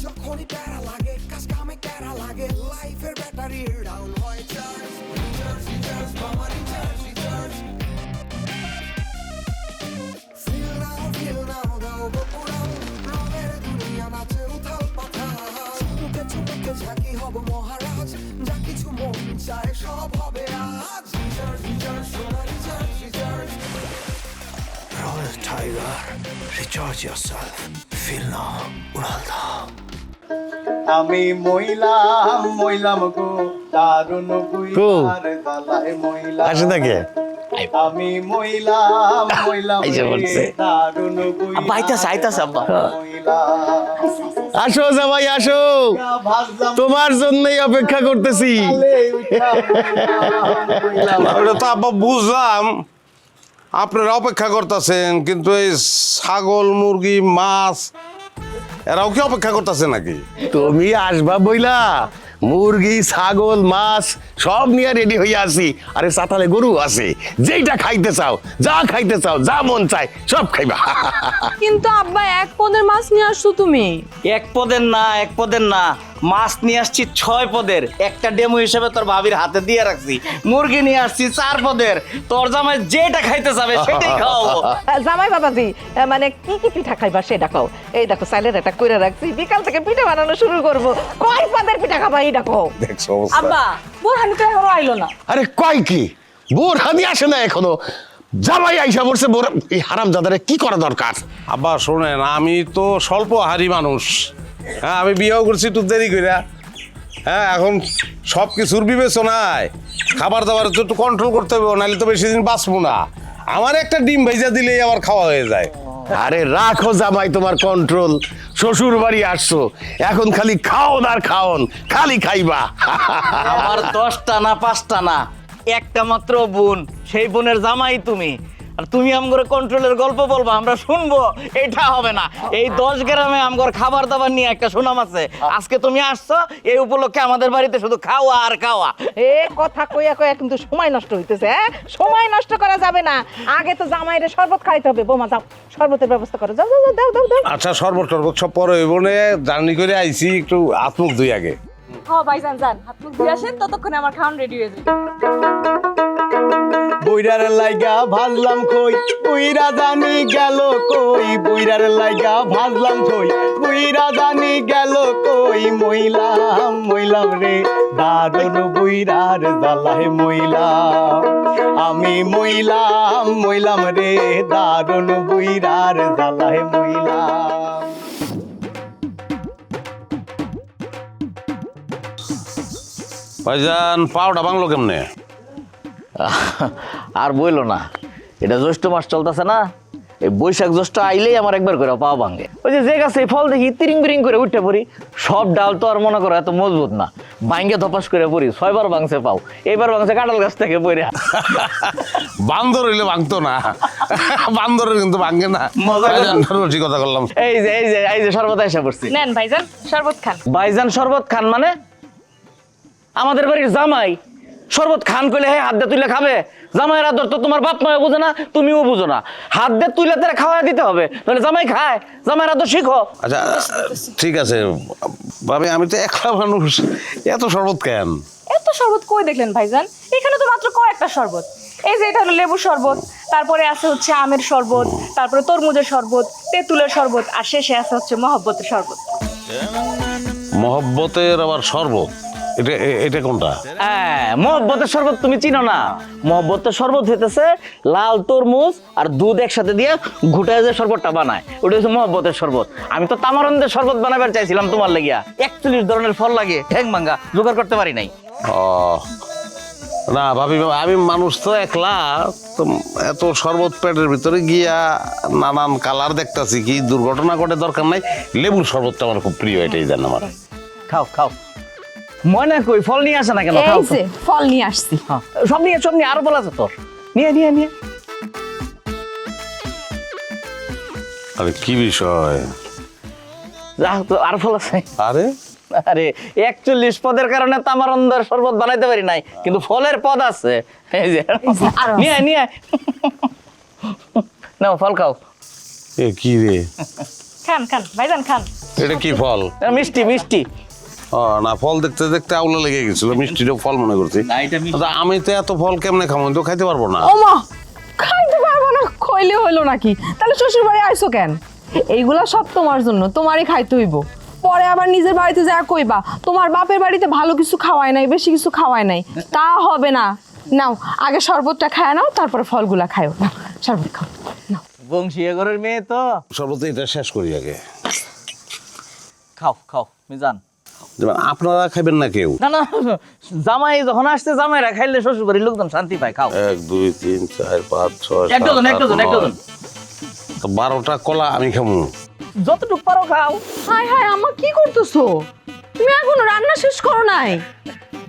যখনই প্যারা লাগে কাজ কামে প্যারা লাগে লাইফের ব্যাটারি ডাউন হয় চার্জ রিচার্জ মামা রিচার্জ ফিল নাও দাও বকুড়াও রঙের দুনিয়া নাচে উথাল পাথাল চুমুকে চুমুকে ঝাঁকি হব মহারাজ যা কিছু মন চায় সব হবে আজ রিচার্জ সোনা recharge Roll Tiger, recharge yourself. Feel now, Uralda. আমি মইলাম গো দারুণ বুইলার দালায় মইলা আসে থাকে আমি মইলাম আইসা বলছে। দারুণ আব্বা আইতাছে আব্বা। মইলা আসো জামাই আসো, তোমার জন্যই অপেক্ষা করতেছি। ওটা তো আব্বা বুঝলাম আপনারা অপেক্ষা করতেছেন, কিন্তু এই ছাগল মুরগি মাছ এরাও কি অপেক্ষা করতেছে নাকি? তুমি আসবা বইলা মুরগি ছাগল মাছ সব নিয়ে রেডি হইয়া আছি। আরে সাতালে গরু আছে, যেইটা খাইতে চাও যা মন চায় সব খাইবা। কিন্তু আব্বা এক পদের মাছ নিয়ে আসছো তুমি। এক পদের না মাছ নিয়ে আসছি 6 পদের। একটা ডেমো হিসেবে তোর ভাবির হাতে দিয়ে রাখছি। মুরগি নিয়ে আসছি 4 পদের। তোর জামাই যেটা খাইতে যাবে সেটাই খাওয়াবো। জামাই বাবাজি মানে কি কি পিঠা খাইবা সেটা খাও। এই দেখো সাইলের একটা কইরা রাখছি, বিকাল থেকে পিঠা বানানো শুরু করব। কয় পদের পিঠা খাবা এই দেখো। দেখছো অবস্থা? আব্বা বোরহানি তো এখনো আইলো না। আরে কয় কি বোরহানি আসে না এখনো, জামাই আইসা পড়ছে। এই হারামজাদারে কি করা দরকার? আব্বা শোনেন, আমি তো স্বল্প আহারী মানুষ। হ্যাঁ, আমি বিয়েও করছি একটু দেরি করে। হ্যাঁ, এখন সব কিছুর বিবেচনায় খাবার দাবার তো একটু কন্ট্রোল করতে হবে, নাহলে তো বেশি দিন বাঁচবো না। আমার একটা ডিম ভেজা দিলেই আমার খাওয়া হয়ে যায়। আরে রাখো জামাই তোমার কন্ট্রোল, শ্বশুর বাড়ি আসছো, এখন খালি খাওন আর খাওন, খালি খাইবা। আমার 10টা না 5টা না, একটা মাত্র বোন, সেই বোনের জামাই তুমি। আর তুমি আমগরে কন্ট্রোলের গল্প বলবা, আমরা শুনবো? এটা হবে না। এই 10 গ্রামে আমগর খাবার দাবার নিয়ে একটা সুনাম আছে। আজকে তুমি আসছো, এই উপলক্ষে আমাদের বাড়িতে শুধু খাওয়া আর খাওয়া। এ কথা কইয়া কইয়া কিন্তু সময় নষ্ট হইতেছে। হ্যাঁ, সময় নষ্ট করা যাবে না। আগে তো জামাইরে শরবত খাইতে হবে। বোমা যাও, শরবতের ব্যবস্থা করো। যাও যাও দাও দাও দাও। আচ্ছা, শরবত টরবত সব পরে বোনে জার্নি করে আইছি, একটু আত্মুখ দুই আগে। হ্যাঁ ভাইজান যান, হাত মুখ ধুয়ে আসেন, ততক্ষণে আমার খাওয়ান রেডি হয়ে যাবে। বইরার লাইগা ভাজলাম কই বুইরা জানি গেল কই, বুইরার লাইগা ভাজলাম কই বুইরা জানি গেল কই, মইলাম রে দারুণ বুইরার জ্বালায় মইলাম। আমি মইলাম রে দারুণ বুইরার জ্বালায় মইলাম। ভাইজান পাওটা বাংলো কেমনে? আর বইলো না, এটা জ্যৈষ্ঠ মাস চলতেছে না, এই বৈশাখ জ্যৈষ্ঠ আইলেই আমার একবার করে পাও ভাঙে। ওই যে গাছে ফল দেখি তিরিং বিরিং করে উঠতে পড়ি, সব ডাল তো আর মনে করো এত মজবুত না, ভাঙ্গে ধপাস করে পড়ি। 6 বার ভাঙছে পাও, এইবার ভাঙছে কাঁঠাল গাছ থেকে পড়ে। বান্দর হইলে ভাঙতো না, বান্দরের কিন্তু ভাঙে না। ঠিক কথা করলাম। এই যে শরবত এসে পড়ছি। নেন ভাইজান শরবত খান। ভাইজান শরবত খান মানে? আমাদের বাড়ির জামাই শরবত খান কইলে হাত দিয়ে তুলে খাবে? জামাইয়ের আদর তো তোমার বাপ মাও বুঝে না, তুমিও বুঝো না। হাত দিয়ে তুলে তারা খাওয়া দিতে হবে, নাহলে জামাই খায়। জামাইয়ের আদর শিখো। আচ্ছা ঠিক আছে ভাবি, আমি তো একলা মানুষ, এত শরবত কেন? এত শরবত কই দেখলেন ভাইজান? এখানে তো মাত্র কয়েকটা শরবত। এই যে এটা হলো লেবুর শরবত, তারপরে আছে হচ্ছে আমের শরবত, তারপরে তরমুজের শরবত, তেঁতুলের শরবত, আর শেষে আছে হচ্ছে মহব্বতের শরবত। মহব্বতের আবার শরবত? এটা কোনটা? হ্যাঁ, মহব্বতের শরবত তুমি চিনো না? মহব্বতের শরবত হইতেছে লাল তরমুজ আর দুধ একসাথে দিয়ে ঘুটায় যে শরবতটা বানায়, ওটা হচ্ছে মহব্বতের শরবত। আমি তো তামারন্দের শরবত বানাবার চাইছিলাম তোমার লাগিয়া, 41 ধরনের ফল লাগে, ঠ্যাং ভাঙ্গা, জোগাড় করতে পারি নাই। ও না ভাবি, আমি মানুষ তো একলা, তো এত শরবত পেটের ভিতরে গিয়া নানান কালার দেখতাছি, কি দুর্ঘটনা ঘটে দরকার নাই। লেবুর শরবতটা আমার খুব প্রিয়, এটাই দেন আমার। খাও খাও। মনে কই ফল নিয়ে আসে না কেন? এই যে ফল নিয়ে আসছি। সব নিয়ে আরো বলা আছে তোর, নিয়ে। আরে কি বিষয়? যা তো আর ফল আছে। আরে 41 পদের কারণে তামারন্দার শরবত বানাইতে পারি নাই, কিন্তু ফলের পদ আছে। এই যে নিয়ে নাও, ফল খাও। এ কি রে? খান খান ভাইজান খান। এটা কি ফল? মিষ্টি মিষ্টি। ও না, ফল দেখতে দেখতে আউলা লেগে গেছিল, মিষ্টিটাও ফল মনে করছি। না, এটা মিষ্টি। আচ্ছা, আমি তো এত ফল কেমনে খাবো, আমি তো খাইতে পারবো না। ওমা খাইতে পারবো না খইলে হইলো নাকি? তাহলে শ্বশুর বাড়ি আইসো কেন? এইগুলা সব তোমার জন্য, তোমারই খাইতে হইব। পরে আবার নিজের বাড়িতে যা কইবা তোমার বাপের বাড়িতে ভালো কিছু খাওয়ায় নাই, বেশি কিছু খাওয়ায় নাই, তা হবে না। নাও আগে শরবতটা খায় নাও, তারপরে ফলগুলা খাও। নাও শরবত খাও নাও। বংশীয় ঘরের মেয়ে তো। সর্বত এটা শেষ করি আগে। খাও খাও মিজান। যেমন আপনারা খাবেন না কেউ? না না, জামাই যখন আসছে জামাইরা খাইলে শ্বশুর বাড়ির লোকজন শান্তি পায়। খাও। 1 2 3 4 5 6 এক ডজন 12টা কলা আমি খাবো। যতটুকু পারো খাও। হাই হাই আম্মা কি করতেছো? তুমি এখনো রান্না শেষ করো নাই?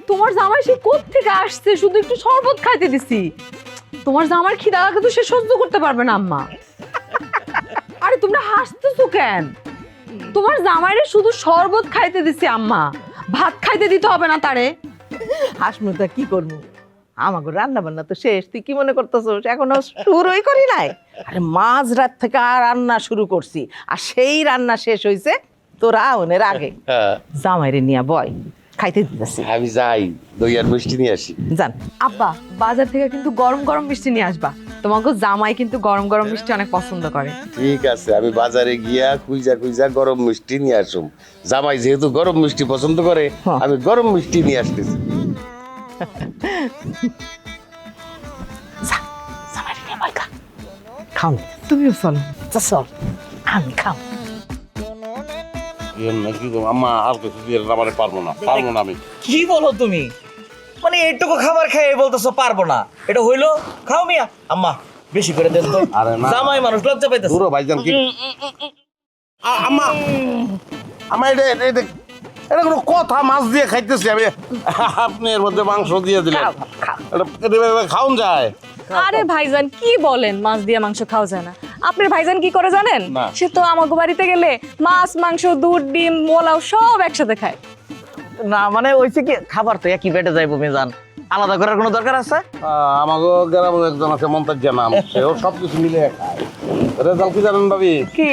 তোমার জামাই সে কোত্থেকে আসছে, শুধু একটু শরবত খাইতে দিছি। তোমার জামার খিদা লাগে তো সে সহ্য করতে পারবে না আম্মা। আরে তোমরা হাসতেছো কেন? তোমার জামাইরে শুধু শরবত খাইতে দিছি আম্মা, ভাত খাইতে দিতে হবে না তারে। হাসমুতা কি করবো, আমাকে রান্না বান্না তো শেষ, তুই কি মনে করতেছো এখনো শুরুই করি নাই? আরে মাঝ রাত থেকে আর রান্না শুরু করছি, আর সেই রান্না শেষ হয়েছে তোরা আউনের আগে। জামাইরে নিয়ে বয় খাইতে দিতেছি। আমি যাই, দই আর মিষ্টি নিয়ে আসি। জান আব্বা বাজার থেকে কিন্তু গরম গরম মিষ্টি নিয়ে আসবা, তোমাকে জামাই কিন্তু গরম গরম মিষ্টি অনেক পছন্দ করে। ঠিক আছে, আমি বাজারে গিয়া খুঁজা খুঁজা গরম মিষ্টি নিয়ে আসুম। জামাই যেহেতু গরম মিষ্টি পছন্দ করে, আমি গরম মিষ্টি নিয়ে আসতেছি। জামাইরে নিয়ে বয় খাও। তুমিও চলো। চল আমি খাও। আম্মা আর কিছু দিয়ে আমার পারবো না আমি। কি বলো তুমি? মানে এইটুকু খাবার খেয়ে বলতেছো পারবো না? এটা হইলো? খাও মিয়া। আম্মা বেশি করে দেন তো। আরে না। জামাই মানুষ লজ্জা পাইতেছে। পুরো ভাইজান কি আম্মা আম্মা এটা এটা এটা কোনো কথা? মাছ দিয়ে খাইতেছি আমি, আপনি এর মধ্যে মাংস দিয়ে দিলেন। এটা এভাবে খাওন যায়? আরে ভাইজান কি বলেন, মাছ দিয়ে মাংস খাওয়া যায় না? আপনার ভাইজান কি করে জানেন? না। সে তো আমাকে বাড়িতে গেলে মাছ মাংস দুধ ডিম মোলাও সব একসাথে খায়। না মানে ওইছে কি, খাবার তো একই পেটে যাইবো মিজান, আলাদা করার কোনো দরকার আছে? আমাকে গ্রামের একজন আছে মন্তাজ্জা নাম, সেও সবকিছু মিলে খায়। রেজাল্ট কি জানেন ভাবি? কি?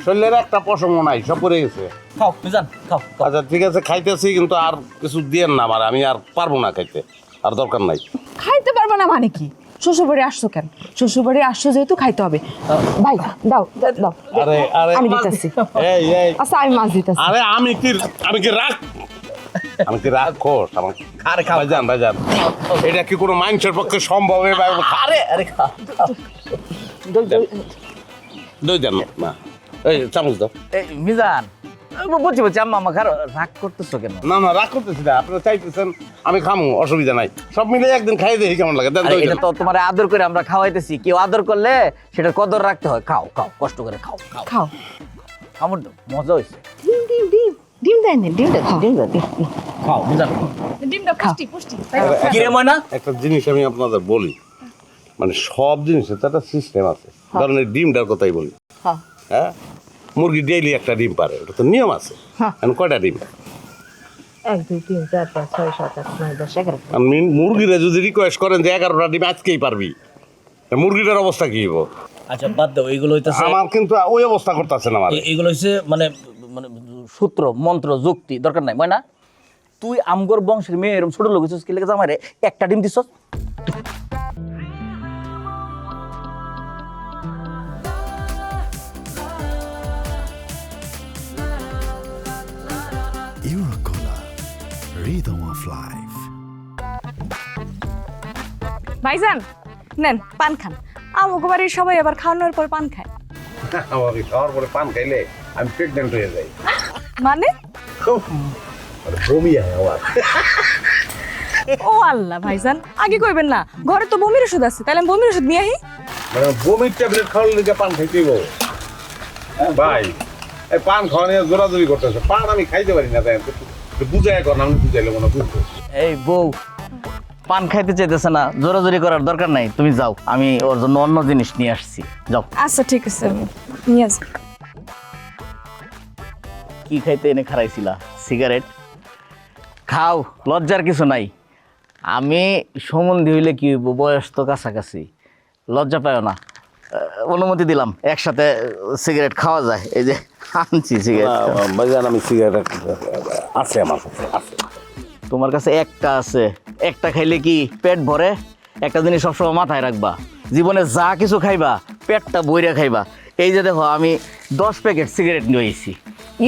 শরীরের একটা পশমও নাই, সব পড়ে গেছে। খাও মিজান খাও। আচ্ছা ঠিক আছে, খাইতেছি, কিন্তু আর কিছু দিয়েন না আমার, আমি আর পারবো না খাইতে, আর দরকার নাই। খাইতে পারবে না মানে কি? শ্বশুর বাড়ি আসছো কেন? শ্বশুর বাড়ি আসছো যেহেতু খাইতে হবে। ভাই দাও দাও, আরে আরে আমি দিতেছি। এই এই আচ্ছা আমি মাছ দিতেছি। আরে আমি কি রাগ খোস আমার? আরে খাও। ভাইজান এটা কি কোনো মানুষের পক্ষে সম্ভব? আরে আরে খাও। দই দেন না, এই চামচ দাও। এই মিজান বুঝছি বুঝছি, আম্মা আমাকে আর রাগ করতেছো কেন? না না, রাগ করতেছি না, আপনারা চাইতেছেন আমি খামু, অসুবিধা নাই। সব মিলে একদিন খাই দেখি কেমন লাগে। দেন আরে দই এটা দেন। তো তোমার আদর করে আমরা খাওয়াইতেছি, কেউ আদর করলে সেটার কদর রাখতে হয়। খাও খাও, কষ্ট করে খাও খাও খাও। খামুন তো, মজা হয়েছে। ডিম দেয় না, ডিমটা খাও মিজান। ডিমটা পুষ্টি পুষ্টি। কিরে ময়না? একটা জিনিস আমি আপনাদের বলি, মানে সব জিনিসের তো একটা সিস্টেম আছে। ধরেন এই ডিমটার কথাই বলি, হ্যাঁ, মুরগি ডেইলি একটা ডিম পারে, এটা তো নিয়ম আছে। এখন কয়টা ডিম? 1 2 3 4 5 6 7 8 9 10 11। আপনি মুরগিরা যদি রিকোয়েস্ট করেন যে 11টা ডিম আজকেই পারবি, তা মুরগিটার অবস্থা কি হইব? আচ্ছা বাদ দাও, এইগুলো হইতেছে, আমার কিন্তু ওই অবস্থা করতেছে না আমার। এইগুলো হইছে মানে মানে সূত্র মন্ত্র যুক্তি, দরকার নাই। ময়না তুই আমগর বংশের মেয়ে এরকম ছোট লোক হইছিস, কি লেগে জামাইরে একটা ডিম দিছস? Eurocola, rhythm of life. ভাইজান নেন পান খান। আমাকে বাড়ির সবাই আবার খাওয়ানোর পর পান খায়। আমাকে খাওয়ার পরে পান খাইলে আমি প্রেগনেন্ট হয়ে যাই, মানে? বমি হয় আমার। ও আল্লাহ ভাইজান, আগে কইবেন না, ঘরে তো বমির ওষুধ আছে, তাহলে আমি বমির ওষুধ নিয়ে আহি। মানে বমির ট্যাবলেট খাওয়ার লেগে পান খাইতেইব? ভাই এই পান খাওয়া নিয়ে জোরাজোরি করতেছে, পান আমি খাইতে পারি না, তাই বুঝাই কর না, আমি বুঝাইলে মনে বুঝবো। এই বউ পান খাইতে চাইতেছে না, জোরাজোরি করার দরকার নাই, তুমি যাও, আমি ওর জন্য অন্য জিনিস নিয়ে আসছি, যাও। আচ্ছা ঠিক আছে, আমি নিয়ে আসি। কি খাইতে এনে খারাইছিলা? সিগারেট খাও, লজ্জার কিছু নাই। আমি সম্বন্ধী হইলে কি হইব, বয়স তো কাছাকাছি, লজ্জা পায় না। অনুমতি দিলাম, একসাথে সিগারেট খাওয়া যায়। এই যে আনছি সিগারেট ভাইজান আমি সিগারেট আছে আমার কাছে, আছে। তোমার কাছে একটা আছে, একটা খাইলে কি পেট ভরে? একটা জিনিস সবসময় মাথায় রাখবা, জীবনে যা কিছু খাইবা পেটটা বইরা খাইবা। এই যে দেখো আমি 10 প্যাকেট সিগারেট নিয়েছি,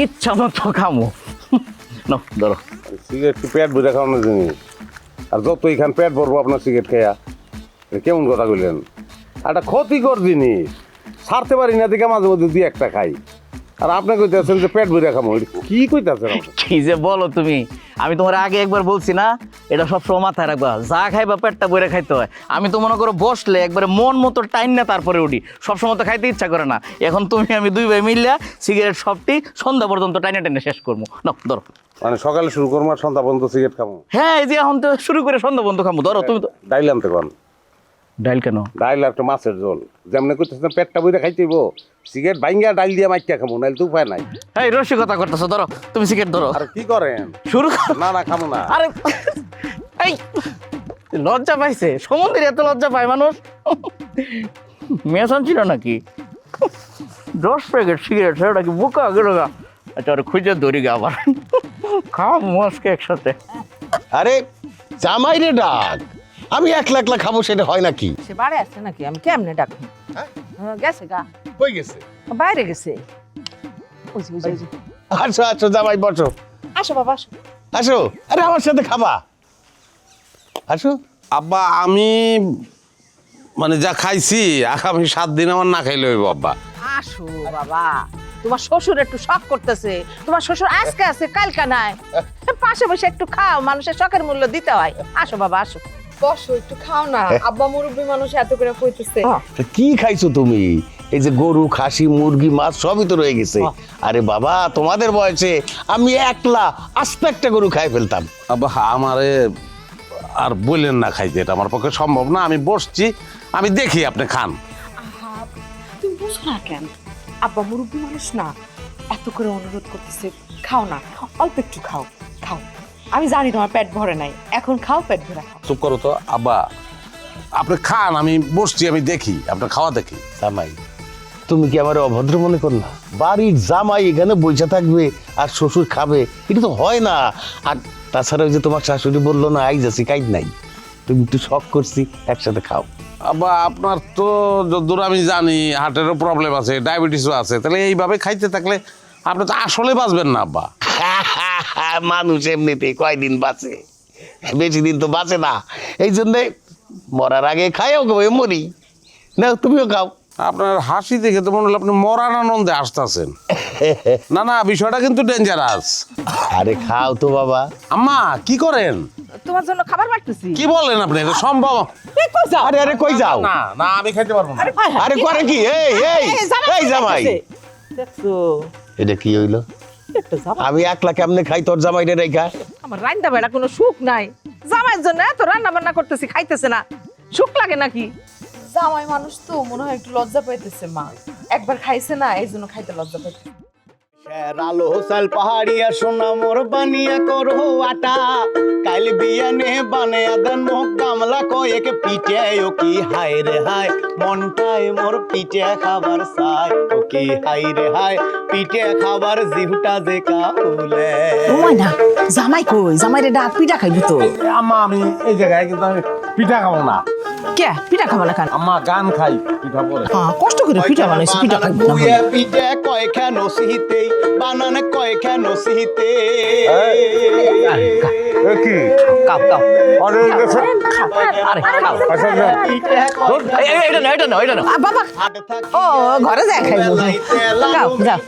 ইচ্ছা মতো খামো। নাও ধরো। সিগারেট কি পেট ভরে খাওয়ানোর জিনিস? আর যত এখান পেট ভরবো আপনার সিগারেট খেয়া, এটা কেমন কথা কইলেন? একটা ক্ষতিকর জিনিস, ছাড়তে পারি না দেখে মাঝে মধ্যে 2-1টা খাই। আর আপনি কইতেছেন যে পেট ভরে খামো, এটা কি কইতেছেন আপনি? কি যে বলো তুমি, আমি তোমার আগে একবার বলছি না, এটা সবসময় মাথায় রাখবা, যা খাইবা পেটটা বইরে খাইতে হয়। আমি তো মনে করো বসলে একবারে মন মতো টাইম না তারপরে উঠি, সবসময় তো খাইতে ইচ্ছা করে না। এখন তুমি আমি 2 ভাই মিললে সিগারেট সবটি সন্ধ্যা পর্যন্ত টাইনে টাইনে শেষ করবো। নাও ধরো। মানে সকালে শুরু করবো আর সন্ধ্যা পর্যন্ত সিগারেট খামো? হ্যাঁ, এই যে এখন তো শুরু করে সন্ধ্যা পর্যন্ত খামো। ধরো তুমি তো। ডাইল আনতে পারেন? ডাইল কেন? ডাইল আর একটা মাছের ঝোল, যেমন কইতেছেন পেটটা বইরে খাইতেইব, সিগারেট ভাঙ্গা ডাইল দিয়ে মাইকা খামো, নাইলে তো উপায় নাই। এই রসিকতা করতেছো, ধরো তুমি সিগারেট ধরো। আর কি করেন? শুরু করো। না না খামো না। আরে এই লজ্জা পাইছে, সমুদ্রে এত লজ্জা পায় মানুষ? মেশান ছিল নাকি? 10 প্যাকেট সিগারেট, সেটা কি বোকা গেল গা? আচ্ছা ওরা খুঁজে ধরি গা আবার, খাও মস্কে একসাথে। আরে জামাই রে ডাক, আমি একলা একলা খাবো সেটা হয় নাকি? সে বাড়ি আসছে নাকি? আমি কেমনে ডাকবো? গেছে গা, কই গেছে? বাইরে গেছে। ওই যে, ওই যে, ওই যে। আসো আসো জামাই বসো, আসো বাবা আসো। আসো। আরে আমার সাথে খাবা, আসো। আব্বা আমি মানে যা খাইছি আগামী 7 দিন আমার না খাইলে হইব আব্বা। আসো বাবা, তোমার শ্বশুর একটু শখ করতেছে। তোমার শ্বশুর আজকে আছে কালকে নাই, পাশে বসে একটু খাও, মানুষের শখের মূল্য দিতে হয়। আসো বাবা আসো। বসো একটু খাও না, আব্বা মুরব্বী মানুষ এত করে কইতেছে। তা কি খাইছো তুমি? এই যে গরু, খাসি, মুরগি, মাছ সবই তো রয়ে গেছে। আরে বাবা, তোমাদের বয়সে আমি একলা আস্তে একটা গরু খাই ফেলতাম। আব্বা আমারে আর বললেন না খাইতে, এটা আমার পক্ষে সম্ভব না। আমি বসছি, আমি দেখি আপনি খান। তুমি বুঝো না কেন? আব্বা মুরব্বী মানুষ না, এত করে অনুরোধ করতেছে, খাও না, অল্প একটু খাও, খাও। আমি জানি তোমার পেট ভরে নাই, এখন খাও, পেট ভরে খাও। চুপ করো তো আব্বা, আপনি খান, আমি বসছি, আমি দেখি আপনার খাওয়া দেখি। জামাই, তুমি কি আমার অভদ্র মনে কর না? বাড়ির জামাই এখানে বসে থাকবে আর শ্বশুর খাবে, এটা তো হয় না। আর তাছাড়া ওই যে তোমার শাশুড়ি বললো না আইজ আছি কাইজ নাই, তুমি একটু শখ করছি, একসাথে খাও। আব্বা আপনার তো যতদূর আমি জানি হার্টেরও প্রবলেম আছে, ডায়াবেটিসও আছে, তাহলে এইভাবে খাইতে থাকলে আপনি তো আসলে বাঁচবেন না আব্বা। মানুষ এমনিতে কয়দিন বাঁচে, বেশি দিন তো বাঁচে না। এই জন্যে মরার আগে খাইও মরি না, তুমিও খাও। আপনার হাসি দেখে তো মনে হলো আপনি মরার আনন্দে আসতেছেন। না না, বিষয়টা কিন্তু ডেঞ্জারাস। আরে খাও তো বাবা। আম্মা কি করেন? তোমার জন্য খাবার বাড়তেছি। কি বলেন আপনি? এটা সম্ভব? আরে আরে কই যাও? না না, আমি খাইতে পারবো না। আরে করে কি? এই এই এই জামাই, দেখছো এটা কি হইলো? একটু জামাই, আমি একলা কেমনে খাই তোর জামাইরে রেখা? আমার রান্না বেড়া কোনো সুখ নাই। জামাইয়ের জন্য এত রান্না বান্না করতেছি, খাইতেছে না, সুখ লাগে নাকি? জামাই মানুষ তো মনে হয় একটু লজ্জা পাইতেছে মা, একবার খাইছে না এই জন্য খাইতে লজ্জা পাইতেছে। শেরালো সাল পাহাড়িয়া সোনা মোর বানিয়া করো আটা, কাল বিয়ানে বানিয়া দেন মোক গামলা কয়েক পিঠে। ও কি হাই রে হাই, মনটাই মোর পিঠে খাবার চাই। ও কি হাই রে হাই, পিঠে খাবার জিহুটা যে কাউলে। ওই না, জামাই কই? জামাইরে ডাক, পিঠা খাইবি তো। আম্মা আমি এই জায়গায় কিন্তু আমি পিঠা খাবো না। কে পিঠা খাবো না কেন? আম্মা গান খাই, পিঠা পরে। হ্যাঁ, কষ্ট করে পিঠা বানাইছি, পিঠা খাইবো না। বুয়ে পিঠে কয় কেন সিহিতে, বানানে কয় কেন সিহিতে। কি কাপ কাপ। আরে আরে খাও। আচ্ছা না, এটা না, এটা না, এটা না। বাবা, ও ঘরে যায় খাইবো। যাও, যাও।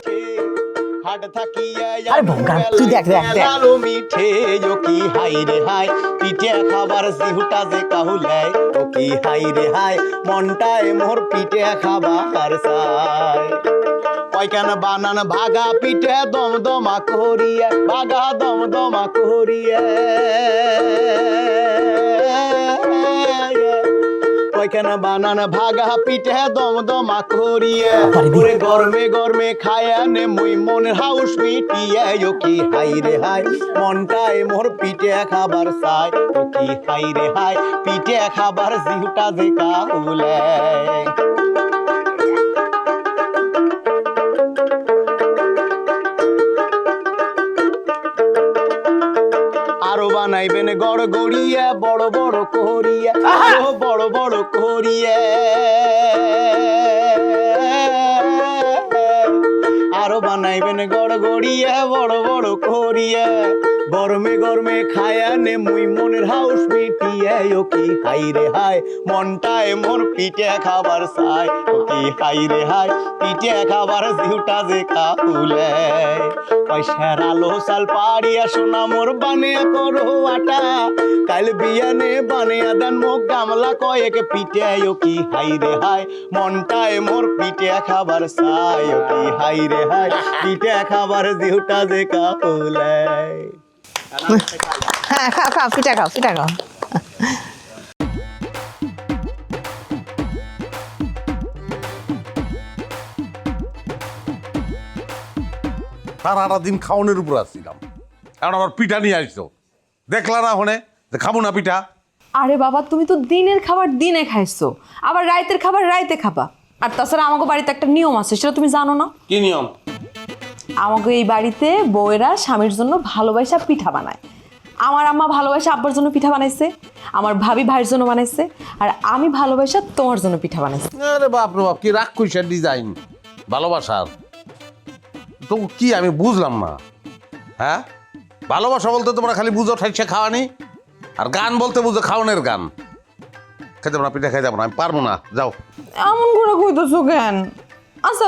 হাট থাকিয়া আরে ভঙ্গা, তুই দেখ, দেখ, দেখ। লালু মিঠে। ও কি হাই রে হাই, পিঠে খাবার জিহুটা যে কাহুলে। ও কি হাই রে হাই, মনটায় মোর পিঠে খাবার চাই। কয়খান বানান ভাগা পিঠে দমদমা করিয়া, ভাগা দমদমা করিয়া। কয়খান বানান ভাগা পিঠে দমদমা করিয়া। ওরে গরমে গরমে খায়া নে মুই মনের হাউস মিটিয়া। ও কি হাই রে হাই, মনটায় মোর পিঠে খাবার চাই। ও কি হাই রে হাই, পিঠে খাবার জিহুটা যে কাউলে। আরো বানাইবেন গড় গড়িয়া বড় বড় করিয়া আরো বড় বড় করিয়া আরো বানাইবেন গড় গড়িয়া বড় বড় করিয়া গরমে গরমে খায়া নে মুই মনের হাউস মিটিয়ে ও কি হাই রে হাই মনটায় মোর পিঠে খাবার চাই ও কি হাই রে হাই পিঠে খাবার জিউটা যে কাউলে পয়সার আলো সাল পাড়িয়া সোনা মোর বানিয়া করো আটা কাল বিয়ানে বানিয়া দেন মোক গামলা কয়েক পিঠে ও কি হাই রে হাই মনটায় মোর পিঠে খাবার চাই ও কি হাই রে হাই পিঠে খাবার জিউটা যে কাউলে হ্যাঁ খাও খাও পিঠা খাও পিঠা খাও সারাটা দিন খাওয়ানোর উপর আসছিলাম এখন আবার পিঠা নিয়ে আসছো দেখলা না হনে যে খাবো না পিঠা। আরে বাবা তুমি তো দিনের খাবার দিনে খাইছো, আবার রাইতের খাবার রাইতে খাবা। আর তাছাড়া আমাকে বাড়িতে একটা নিয়ম আছে, সেটা তুমি জানো না? কি নিয়ম? আমাকে এই বাড়িতে বউয়েরা স্বামীর জন্য ভালোবাসা পিঠা বানায়। আমার আম্মা ভালোবাসা আব্বার জন্য পিঠা বানাইছে, আমার ভাবি ভাইয়ের জন্য বানাইছে, আর আমি ভালোবাসা তোমার জন্য পিঠা বানাইছি। আরে বাপ রে বাপ, কি রাগ কইসার ডিজাইন ভালোবাসার তো কি আমি বুঝলাম না। হ্যাঁ, ভালোবাসা বলতে তোমরা খালি বুঝো ঠাইসা খাওয়ানি, আর গান বলতে বুঝো খাওয়ানোর গান। খেতে না পিঠা খাই যাবো না, আমি পারবো না, যাও। এমন করে কইতেছো কেন? আচ্ছা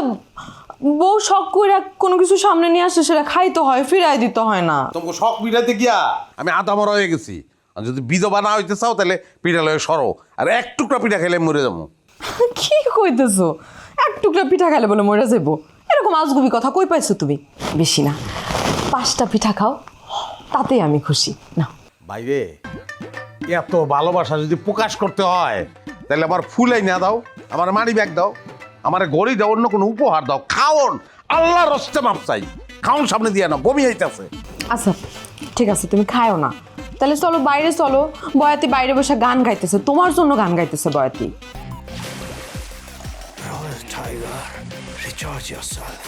বউ শখ করে কোনো কিছু সামনে নিয়ে আসে, সেটা খাইতে হয়, ফিরাই দিতে হয় না। তোমাকে শখ পিঠাতে গিয়া আমি আধা মরা হয়ে গেছি। আর যদি বিধবা না হইতে চাও তাহলে পিঠা লয়ে সরো, আর এক টুকরা পিঠা খেলে মরে যাবো। কি কইতেছো? এক টুকরা পিঠা খাইলে বলে মরে যাবো? এরকম আজগুবি কথা কই পাইছো তুমি? বেশি না, 5টা পিঠা খাও, তাতেই আমি খুশি। না বাইরে, এত ভালোবাসা যদি প্রকাশ করতে হয় তাহলে আমার ফুলাই না দাও, আমার মানি ব্যাগ দাও, আমার গড়ি দাও, অন্য কোনো উপহার দাও। খাওন আল্লাহ রস্তে মাপ চাই, খাওন সামনে দিয়ে না, বমি হইতেছে। আচ্ছা ঠিক আছে, তুমি খায়ও না, তাহলে চলো বাইরে চলো। বয়াতি বাইরে বসে গান গাইতেছে, তোমার জন্য গান গাইতেছে বয়াতি। Royal Tiger, recharge yourself.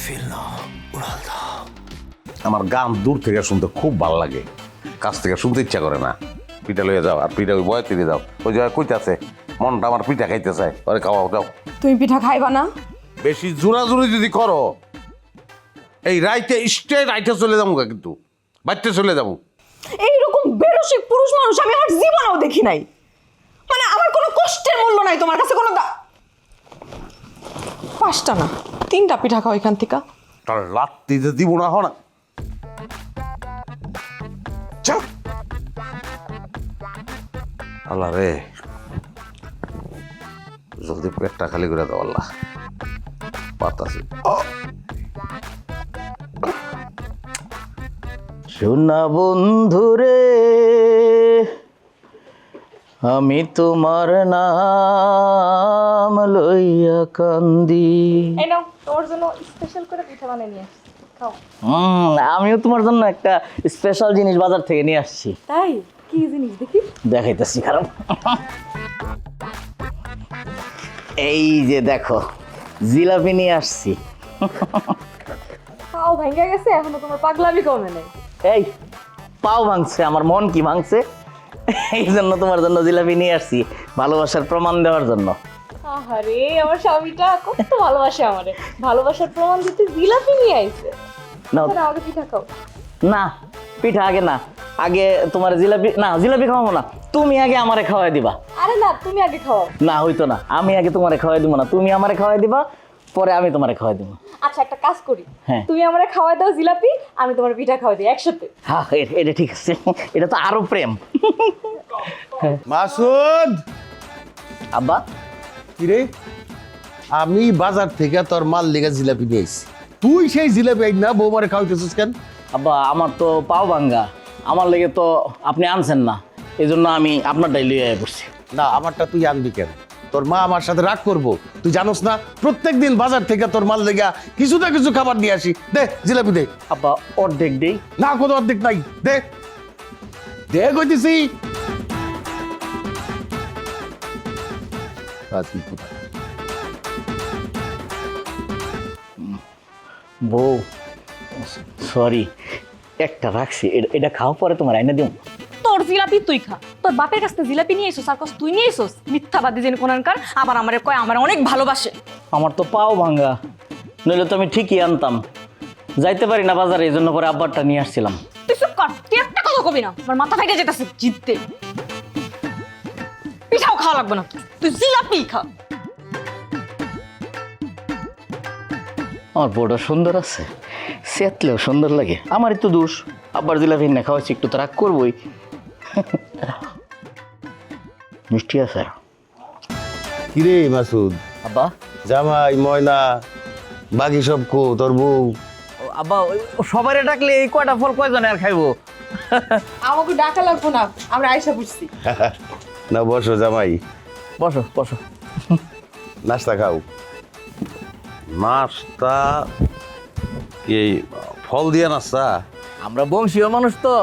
Feel now, Uralda. আমার গান দূর থেকে শুনতে খুব ভালো লাগে, কাছ থেকে শুনতে ইচ্ছা করে না। পিঠা লইয়া যাও, আর পিঠা ওই বয়াতি দিয়ে যাও, ওই জায়গায় কইতাছে মনটা আমার পিঠা খাইতে চায়, ওরে খাওয়াও দাও। তুমি পিঠা খাইবা না? বেশি জোরাজুরি যদি করো এই রাইতে স্ট্রেট রাইতে চলে যাবো, কিন্তু বাড়িতে চলে যাবো। এইরকম বেরসিক পুরুষ মানুষ আমি আর জীবনেও দেখি নাই। মানে আমার কোনো কষ্টের মূল্য নাই তোমার কাছে, কোনো 5টা না 3টা পিঠা খাও এখান থেকে। তার রাত্রিতে দিব না হো না। আল্লাহ রে, জলদি পেটটা খালি করে দাও আল্লাহ, পাতাছি। সোনা বন্ধুরে আমি তোমার নাম লইয়া কান্দি। এই নাও তোমার জন্য স্পেশাল করে পিঠা বানিয়ে নিয়ে আসছি, খাও। আমিও তোমার জন্য একটা স্পেশাল জিনিস বাজার থেকে নিয়ে আসছি। তাই? কি জিনিস দেখি? দেখাইতেছি, কারণ এই যে দেখো জিলাপি নিয়ে আসছি। পাও ভেঙে গেছে, এখনো তোমার পাগলামি কমে নাই। এই পাও ভাঙছে, আমার মন কি ভাঙছে, এই জন্য তোমার জন্য জিলাপি নিয়ে আসছি, ভালোবাসার প্রমাণ দেওয়ার জন্য। আহারে আমার স্বামীটা কত ভালোবাসে আমারে, ভালোবাসার প্রমাণ দিতে জিলাপি নিয়ে আইছে। নাও। তাহলে আমাকে পিঠা খাও। না পিঠা আগে না, আগে তোমার জিলাপি, না জিলাপি খাওয়াবো না, তুমি আগে আমারে খাওয়াই দিবা। আরে না, তুমি আগে খাও। না হইতো না, আমি আগে তোমারে খাওয়াই দিব না, তুমি আমারে খাওয়াই দিবা, পরে আমি তোমারে খাওয়াই দিব। আচ্ছা একটা কাজ করি, হ্যাঁ। তুমি আমারে খাওয়াই দাও জিলাপি, আমি তোমার পিঠা খাওয়াই দিই একসাথে। হ্যাঁ এটা ঠিক আছে, এটা তো আরো প্রেম। মাসুদ, আব্বা কিরে, আমি বাজার থেকে তোর মাল লেগে জিলাপি নিয়ে আইছি, তুই সেই জিলাপি আই না বৌমারে খাওয়াইতেছিস কেন? আব্বা আমার তো পাও ভাঙ্গা, আমার লেগে তো আপনি আনছেন না, এই জন্য আমি আপনারটাই লিয়ে পড়ছি। না, আমারটা তুই আনবি কেন? তোর মা আমার সাথে রাগ করবো, তুই জানোস না প্রত্যেক দিন বাজার থেকে তোর মাল লেগে কিছু না কিছু খাবার নিয়ে আসি। দে জিলাপি দে। আব্বা অর্ধেক দেই। না, কোনো অর্ধেক নাই, দে দে কইতেছি। বউ সরি, একটা রাখছি, এটা খাওয়া পরে তোমার আইনা দিও। তোর জিলাপি তুই খা, তোর বাপের কাছ থেকে জিলাপি নিয়ে এসোস আর কস তুই নিয়ে এসোস, মিথ্যাবাদী যেন কোনানকার। আবার আমারে কয় আমার অনেক ভালোবাসে। আমার তো পাও ভাঙ্গা, নইলে তো আমি ঠিকই আনতাম। যাইতে পারি না বাজারে, এই জন্য করে আব্বারটা নিয়ে আসছিলাম। তুই চুপ কর, তুই একটা কথা কবি না, আমার মাথা ফেটে যেতেছে জিততে। পিঠাও খাওয়া লাগবে না, তুই জিলাপি খা। আমার বউটা সুন্দর আছে, সেতলেও সুন্দর লাগে। আমারই তো দোষ, আব্বার জিলাপি না খাওয়াচ্ছি, একটু তো রাগ করবই। মিষ্টি আছে কিরে মাসুদ, আব্বা। জামাই ময়না বাকি সব কো তোর বউ? আব্বা সবাই ডাকলে এই কয়টা ফল কয়জনে আর খাইবো? আমাকে ডাকা লাগবো না, আমরা আয়সা বুঝছি। না বসো জামাই, বসো বসো। নাস্তা খাও। নাস্তা এই ফল দিয়া নাস্তা? আমরা বংশীয় মানুষ তো,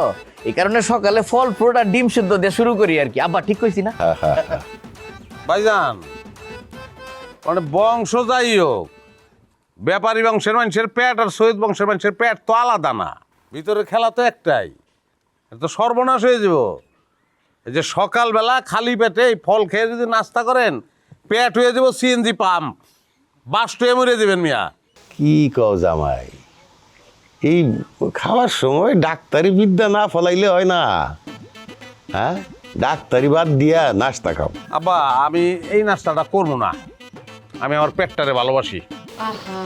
এই কারণে সকালে ফল ফ্রুট আর ডিম সিদ্ধ দিয়ে শুরু করি আর কি। আব্বা ঠিক কইছি না? ভাইজান মানে বংশ যাই হোক, ব্যাপারী বংশের মানুষের পেট আর সৈয়দ বংশের মানুষের পেট তো আলাদা না, ভিতরে খেলা তো একটাই। এটা তো সর্বনাশ হয়ে যাব। এই যে সকালবেলা খালি পেটে এই ফল খেয়ে যদি নাস্তা করেন, পেট হয়ে যাব সিএনজি পাম্প, বাস্ট হয়ে মরে দেবেন মিয়া। কি কও জামাই, এই খাওয়ার সময় ডাক্তারি বিদ্যা না ফলাইলে হয় না। হ্যাঁ, ডাক্তারি বাদ দিয়া নাস্তা খাও। আব্বা আমি এই নাস্তাটা করবো না, আমি আমার পেটটারে ভালোবাসি। আহা,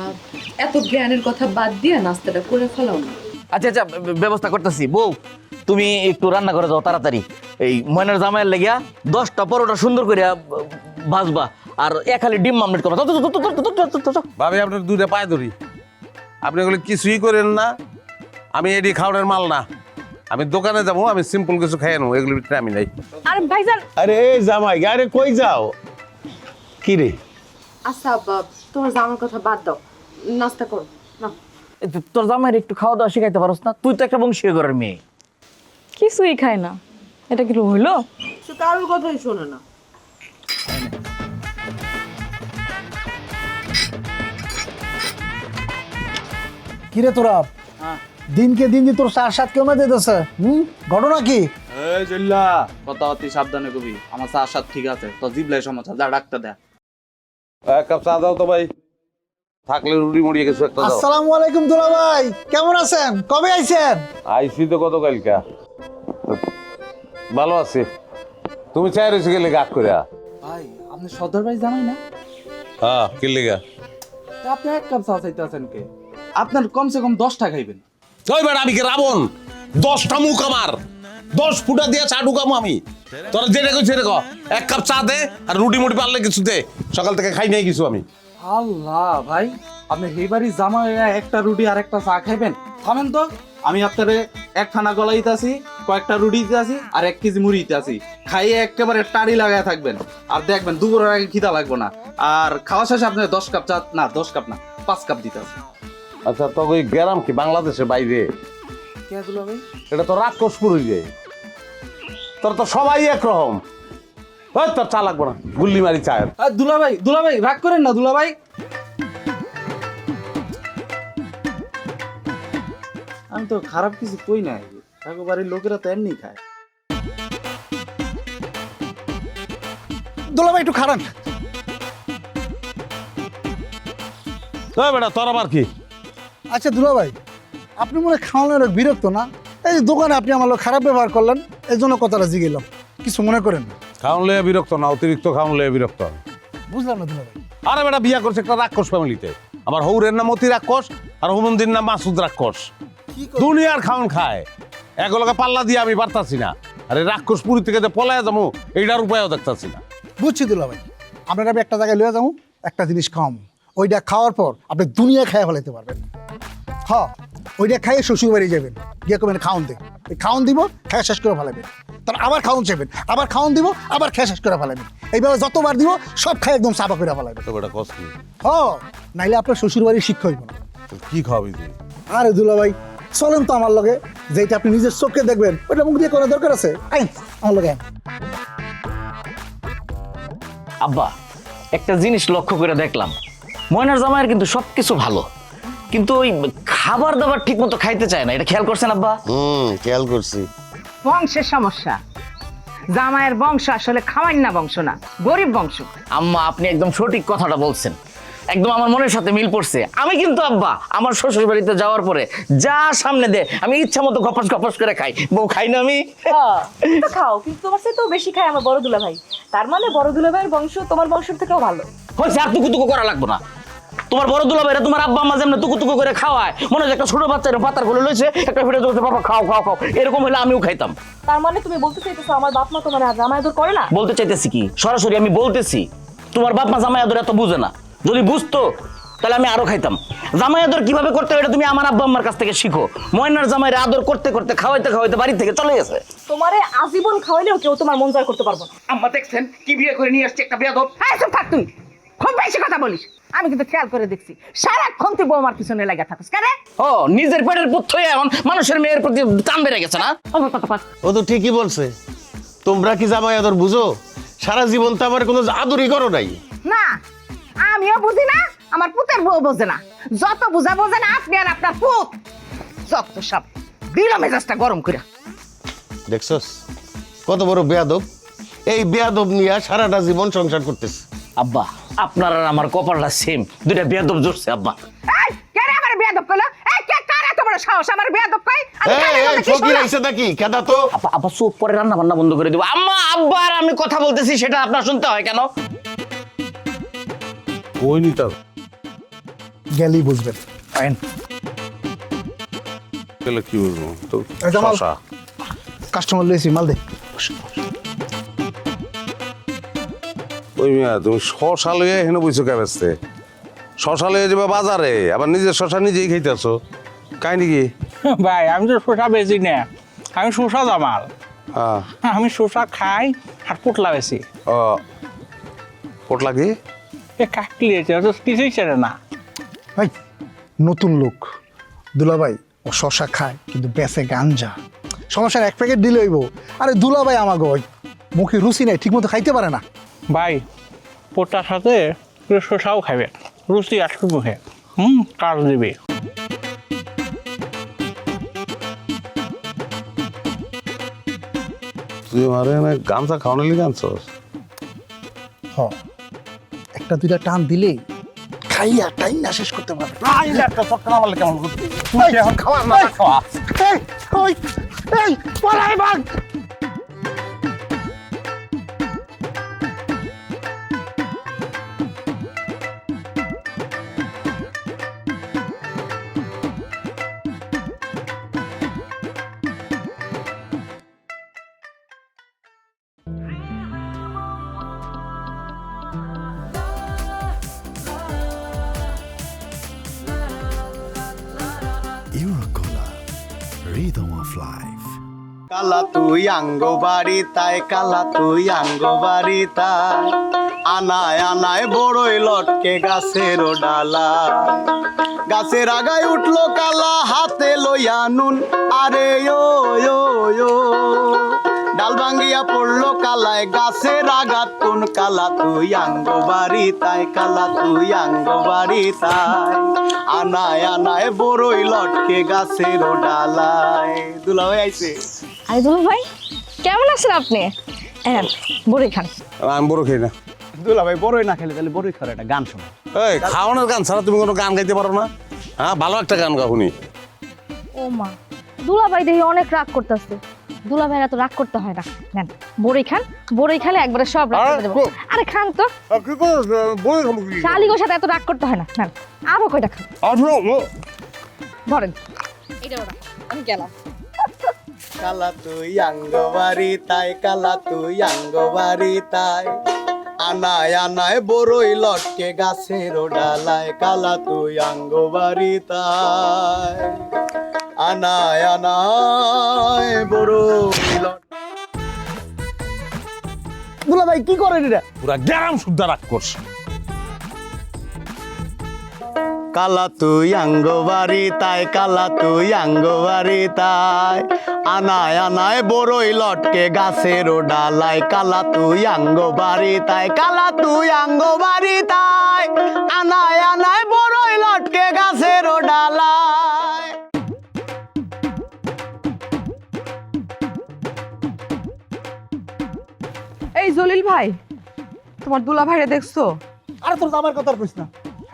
এত জ্ঞানের কথা বাদ দিয়ে নাস্তাটা করে ফেলাও না। আচ্ছা আচ্ছা, ব্যবস্থা করতেছি। বউ তুমি একটু রান্না করে যাও তাড়াতাড়ি। এই ময়নার জামাইয়ের লেগিয়া 10টা পরোটা সুন্দর করে ভাজবা, আর এক খালি ডিম মামলেট করো। ভাবি আপনার দুইটা পায়ে ধরি, আপনি এগুলো কিছুই করেন না। আমি এডি খাওয়ানোর মাল না, আমি দোকানে যাবো, আমি সিম্পল কিছু খাই নেবো, এগুলোর ভিতরে আমি নাই। আর ভাইজান, আরে এই জামাই, আরে কই যাও? কি রে? আচ্ছা আব্বা, তোমার জামার কথা বাদ দাও, নাস্তা করো না। তোর জামাইয়ের একটু খাওয়া দাওয়া শিখাইতে পারোস না? তুই তো একটা বংশীয় ঘরের মেয়ে। কিছুই খায় না, এটা কি হইলো? সে কারোর কথাই শোনে না। কিরে তোরা দিনকে দিন তোর সার সাত কমে যেতেছে, ঘটনা কি? এই জল্লা কথা অতি সাবধানে কবি, আমার চা সাত ঠিক আছে তো জিবলাই সমস্যা, যা ডাক্তার দেখ। এক কাপ চা দাও তো ভাই, থাকলে রুটি মুড়িয়ে কিছু একটা দাও। আসসালামু আলাইকুম দুলা ভাই, কেমন আছেন? কবে আইছেন? আইসি তো কত কালকা, ভালো আছি। তুমি চাই রয়েছে গেলে গাছ করে? ভাই আপনি সদর ভাই জানাই না? হ্যাঁ, কি লেগা? তা আপনি এক কাপ চা চাইতে আছেন কে? আপনার কমসে কম 10টা খাইবেন। ওই বেটা, আমি কি রাবণ? 10টা মুখ আমার, 10 ফুটা দিয়ে চা ঢুকামো আমি। তোরা যেটা কইছে রে, এক কাপ চা দে আর রুটি মুটি পারলে কিছু দে, সকাল থেকে খাই নাই কিছু আমি। আল্লাহ ভাই, আপনি এই বাড়ি জামা একটা রুটি আর একটা চা খাইবেন? থামেন তো, আমি আপনারে একখানা গলা দিতে আসি, কয়েকটা রুটি দিতে আসি আর 1 কেজি মুড়ি দিতে আসি। খাইয়ে একেবারে টাড়ি লাগায় থাকবেন, আর দেখবেন দুপুরের আগে খিদা লাগবে না। আর খাওয়া শেষে আপনি 10 কাপ চা, না 10 কাপ না 5 কাপ দিতে আসি। আচ্ছা, তো ওই গ্রাম কি বাংলাদেশের বাইরে? কে দুলা ভাই? এটা তো রাক্ষসপুর হইবে, তোর তো সবাই একরকম। ওই তোর চা লাগবে না, গুল্লি মারি চায়ের। দুলা ভাই রাগ করেন না দুলা ভাই। আমি তো খারাপ কিছু কই নাই, বাড়ির লোকেরা তো এমনি খায়। দুলা ভাই একটু খারান। ওই বেটা, তোর আবার কি? আচ্ছা দুলা ভাই, আপনি মনে হয় খাওয়ানোর বিরক্ত না? এই যে দোকানে আপনি আমার লোক খারাপ ব্যবহার করলেন, এই জন্য কথাটা জিগেলাম, কিছু মনে করেন না। খাওয়ান লইয়া বিরক্ত না, অতিরিক্ত খাওয়ান লইয়া বিরক্ত আমি। বুঝলাম না দুলা ভাই। আরে বেটা, বিয়া করছে একটা রাক্ষস ফ্যামিলিতে। আমার হৌরের নাম অতি রাক্ষস আর হুমন্দির নাম মাসুদ রাক্ষস। দুনিয়ার খাওয়ান খায়, এগুলোকে পাল্লা দিয়ে আমি পারতাছি না। আরে রাক্ষস পুরী থেকে যে পলায়া যাবো, এইটার উপায়ও দেখতাছি না। বুঝছি দুলা ভাই, আপনার আমি একটা জায়গায় লইয়া যাবো, একটা জিনিস খাওয়াবো, ওইটা খাওয়ার পর আপনি দুনিয়া খাইয়া ফেলাইতে পারবেন। হ্যাঁ, ওইটা খাইয়ে শ্বশুর বাড়ি যাবেন, গিয়ে করবেন খাওয়ান দে, এই খাওয়ান দিব, খেয়ে শেষ করে ফেলাবেন। তার আবার খাওয়ান চাইবেন, আবার খাওয়ান দিব, আবার খেয়ে শেষ করে ফেলাবেন। এইভাবে যতবার দিব সব খাই একদম চাপা করে ফেলাবেন। তো বেটা কষ্ট কি? হ্যাঁ, নাইলে আপনার শ্বশুর বাড়ির শিক্ষা হইব না। কি খাওয়াবি তুই? আরে দুলা ভাই, চলেন তো আমার লগে, যেটা আপনি নিজের চোখে দেখবেন ওইটা মুখ দিয়ে করার দরকার আছে। আইন আমার লগে। আব্বা একটা জিনিস লক্ষ্য করে দেখলাম, ময়নার জামাইয়ের কিন্তু সবকিছু ভালো, কিন্তু ওই খাবার দাবার ঠিক মতো খাইতে চায় না, এটা খেয়াল করছেন আব্বা? খেয়াল করছি। বংশের সমস্যা। জামাইয়ের বংশ আসলে খাওয়ান না বংশ না, গরিব বংশ। আম্মা আপনি একদম সঠিক কথাটা বলছেন, একদম আমার মনের সাথে মিল পড়ছে। আমি কিন্তু আব্বা আমার শ্বশুর বাড়িতে যাওয়ার পরে যা সামনে দে আমি ইচ্ছা মতো গপাস গপাস করে খাই। বউ খাই না আমি? তুমি তো খাও, কিন্তু তোমার সাথে তো বেশি খায় আমার বড় দুলা ভাই। তার মানে বড় দুলা ভাইয়ের বংশ তোমার বংশের থেকেও ভালো। হয়েছে, আর তুকু করা লাগবো না। তোমার বড় দুলা ভাইরা তোমার আব্বা আম্মা যেমন তুকু করে খাওয়ায়, মনে হয় একটা ছোট বাচ্চা পাতার খুলে লইছে একটা ফেটে চলছে, বাবা খাও খাও খাও, এরকম হলে আমিও খাইতাম। তার মানে তুমি বলতে চাইতেছো আমার বাপ মা তোমার জামাই আদর করে না? বলতে চাইতেছি কি, সরাসরি আমি বলতেছি তোমার বাপ মা জামাই আদর এত বুঝে না। যদি বুঝতো তাহলে আমি আরো খাইতাম। জামাই আদর কিভাবে করতে হয় এটা তুমি আমার আব্বা আম্মার কাছ থেকে শিখো। ময়নার জামাইরা আদর করতে করতে খাওয়াইতে খাওয়াইতে বাড়ি থেকে চলে গেছে। তোমারে আজীবন খাওয়াইলেও কেউ তোমার মন জয় করতে পারবো না। আম্মা দেখছেন কি বিয়ে করে নিয়ে আসছে একটা বেয়াদব। হ্যাঁ চুপ থাক, তুই খুব বেশি কথা বলিস। আমি কিন্তু খেয়াল করে দেখছি সারাক্ষণ তুই বৌমার পিছনে লাগা থাকিস কেন? ও নিজের পেটের পুত্র হয়ে এখন মানুষের মেয়ের প্রতি টান বেড়ে গেছে না? ও তো ঠিকই বলছে। তোমরা কি জামাই আদর বুঝো? সারা জীবন তো আমার কোনো আদরই করো নাই। না, আমিও বুঝি না, আমার পুতের বউ বোঝে না। যত বুঝা বোঝে না আপনি আর আপনার পুত, যত সব দিল মেজাজটা গরম করে। দেখছস কত বড় বেয়াদব। এই বেয়াদব নিয়ে সারাটা জীবন সংসার করতেছে। আব্বা আপনার আর আমার কপালটা সেম, দুইটা বেয়াদব জুড়ছে আব্বা। এই কে রে আমার বেয়াদব কইলো? এই কে কার এত বড় সাহস আমার বেয়াদব কই? আমি কানে এই বলতে কি ফকির শুনলাম? আইছে নাকি? কেদা তো। আব্বা চুপ, পরে রান্না বান্না বন্ধ করে দিব। আম্মা আব্বা আর আমি কথা বলতেছি সেটা আপনার শুনতে হয় কেন? কই নিতাম গেলেই বুঝবেন। গেলে কি বুঝবো তো? এই জামাল। শশা। কাস্টমার লইছি, মাল দে। ওই মিয়া তুমি শশা লইয়া এখানে বইছো কে বেচতে? শশা লইয়া যাবে বাজারে, আবার নিজের শশা নিজেই খাইতেছো, কাহিনী কি? ভাই আমি তো শসা বেশি না, আমি শসা জামাল। হ্যাঁ। আমি শসা খাই আর পোটলা বেশি। ও পোটলা কি? এ কাকলি তো কিছুই চেনে না। ভাই নতুন লোক দুলাভাই, ও শশা খায় কিন্তু বেচে গাঞ্জা। সমস্যার এক প্যাকেট দিলে হইব। আরে দুলাভাই আমাকে ওই মুখে রুচি নাই, ঠিক মতো খাইতে পারে না। ভাই পোটার সাথে শসাও খাবে, রুচি আসবে মুখে, কাজ দেবে। তুই মারে না গামছা খাওয়ানোলি গামছস? হ, একটা দুইটা টান দিলেই খাইয়া টাইম না শেষ করতে পারবে। এখন খাওয়া না খাওয়া। এই, ওই, এই, পালাই ভাগ। Eurocola, rhythm of life. কালা তুই আঙ্গ বাড়ি তাই, কালা তুই আঙ্গ বাড়ি তাই, আনায় আনায় বড়ই লটকে গাছের ডালা, গাছের আগায় উঠলো কালা হাতে লইয়া নুন, আরে ও ও ও, ডাল ভাঙ্গিয়া পড়লো কালায় গাছের আগাত কোন, কালা তুই আঙ্গ বাড়ি তাই, কালা তুই আঙ্গ বাড়ি তাই, আনায় আনায় বড়ই লটকে গাছের ডালায়। দুলা ভাই আইছে। আরে দুলা ভাই কেমন আছেন আপনি? বড়ি খান। আমি বড় খাই না। দুলা ভাই বড়ই না খেলে তাহলে বড়ই খাওয়ার একটা গান শোনা। এই খাওয়ানোর গান ছাড়া তুমি কোনো গান গাইতে পারো না? হ্যাঁ, ভালো একটা গান গাও শুনি। ও মা, দুলা ভাই দেখি অনেক রাগ করতেছে। দুলা ভাইরা তো রাগ করতে হয় না। নেন বড়ই খান, বড়ই খেলে একবারে সব রাগ করে দেবো। আরে খান তো, শালিগোর সাথে এত রাগ করতে হয় না। নেন আরো কয়টা খান, ধরেন। আমি গেলাম। কালা তুই আঙ্গ বাড়ি তাই, কালা তুই আঙ্গ বাড়ি তাই, আনায় আনায় বড়ই লটকে গাছের ডালায়, কালা তুই আঙ্গ বাড়ি তাই, আনায় আনায় বড়ই লট। দুলা ভাই কি করেন এটা? পুরা গ্রাম শুদ্ধ রাগ করছে। কালা তুই আঙ্গবাড়ি তাই, কালা তুই আঙ্গবাড়ি তাই, আনায় আনায় বড়ই লটকে গাছের ডালায়, কালা তুই আঙ্গবাড়ি তাই, কালা তুই আঙ্গবাড়ি তাই, আনায় আনায় বড়ই লটকে গাছের ডালায়। এই জলিল ভাই, তোমার দুলা ভাইরে দেখছো? আরে তোর জামার কথা আর কইস না,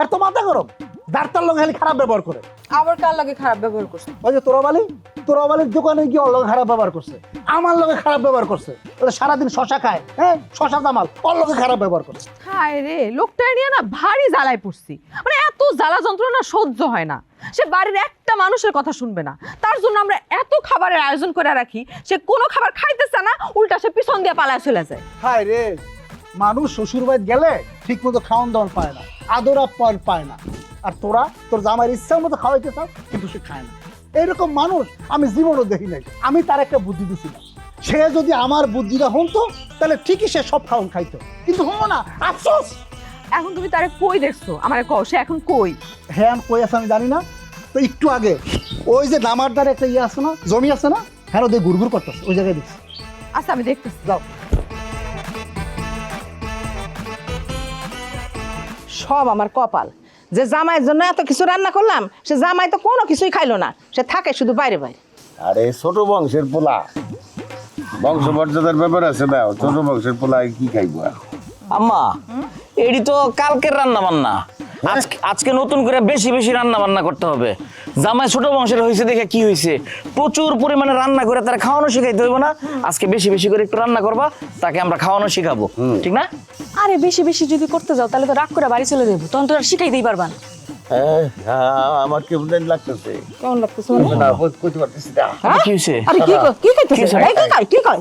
আর তো মাথা গরম, ডাক্তার লোক খালি খারাপ ব্যবহার করে। আবার কার লাগে খারাপ ব্যবহার করছে? ওই যে তোরাবালির দোকানে গিয়ে ওর লগে খারাপ ব্যবহার করছে, আমার লগে খারাপ ব্যবহার করছে। ওরা সারাদিন শশা খায়, হ্যাঁ শশা জামাল ওর লগে খারাপ ব্যবহার করছে। হায় রে, লোকটা নিয়ে না ভারী জ্বালায় পড়ছি। মানে এত জ্বালা যন্ত্রণা সহ্য হয় না। সে বাড়ির একটা মানুষের কথা শুনবে না, তার জন্য আমরা এত খাবারের আয়োজন করে রাখি, সে কোনো খাবার খাইতেছে না, উল্টা সে পিছন দিয়ে পালায় চলে যায়। হায় রে, মানুষ শ্বশুর বাড়ি গেলে ঠিক মতো খাওয়ান দাওয়ান পায় না, আদর আপ্যায়ন পায় না। আর তোরা তোর জামাইয়ের ইচ্ছা মতো খাওয়াইতে চাও, কিন্তু সে খায় না। এইরকম মানুষ আমি জীবনও দেখি নাই। আমি তার একটা বুদ্ধি দিছিলাম, সে যদি আমার বুদ্ধিটা শুনতো তাহলে ঠিকই সে সব খাওয়ান খাইতো, কিন্তু হলো না। আফসোস। এখন তুমি তারে কই দেখছো? আমারে কও, সে এখন কই? হ্যাঁ আমি কই আছে আমি জানি না, তো একটু আগে ওই যে নামার দ্বারা একটা ইয়ে আছে না, জমি আছে না, হ্যাঁ ওদের গুড়গুড় করতেছে, ওই জায়গায় দেখছি। আচ্ছা আমি দেখতেছি, যাও। সব আমার কপাল যে জামাইয়ের জন্য এত কিছু রান্না করলাম, সে জামাই তো কোনো কিছুই খাইলো না, সে থাকে শুধু বাইরে বাইরে। আরে ছোট বংশের পোলা, বংশমর্যাদার ব্যাপার আছে না, ছোট বংশের পোলা কি খাইবো আর? আম্মা, এটি তো কালকের রান্না বান্না, আজকে নতুন করে বেশি বেশি রান্না বান্না করতে হবে। জামাই ছোট বংশের হয়েছে দেখে কি হয়েছে, প্রচুর পরিমাণে রান্না করে তারা খাওয়ানো শিখাইতে হইব না? আজকে বেশি বেশি করে একটু রান্না করবা, তাকে আমরা খাওয়ানো শিখাবো, ঠিক না? আরে বেশি বেশি যদি করতে যাও তাহলে তো রাগ করে বাড়ি চলে যাবো, তখন তো আর শিখাইতেই পারবা না। আমার কেমন লাগতেছে, কেমন লাগতেছে? না কইতে পারতেছি না। কি হয়েছে? আরে কি কি খাইতেছে? এই কি খাই? কি খাই?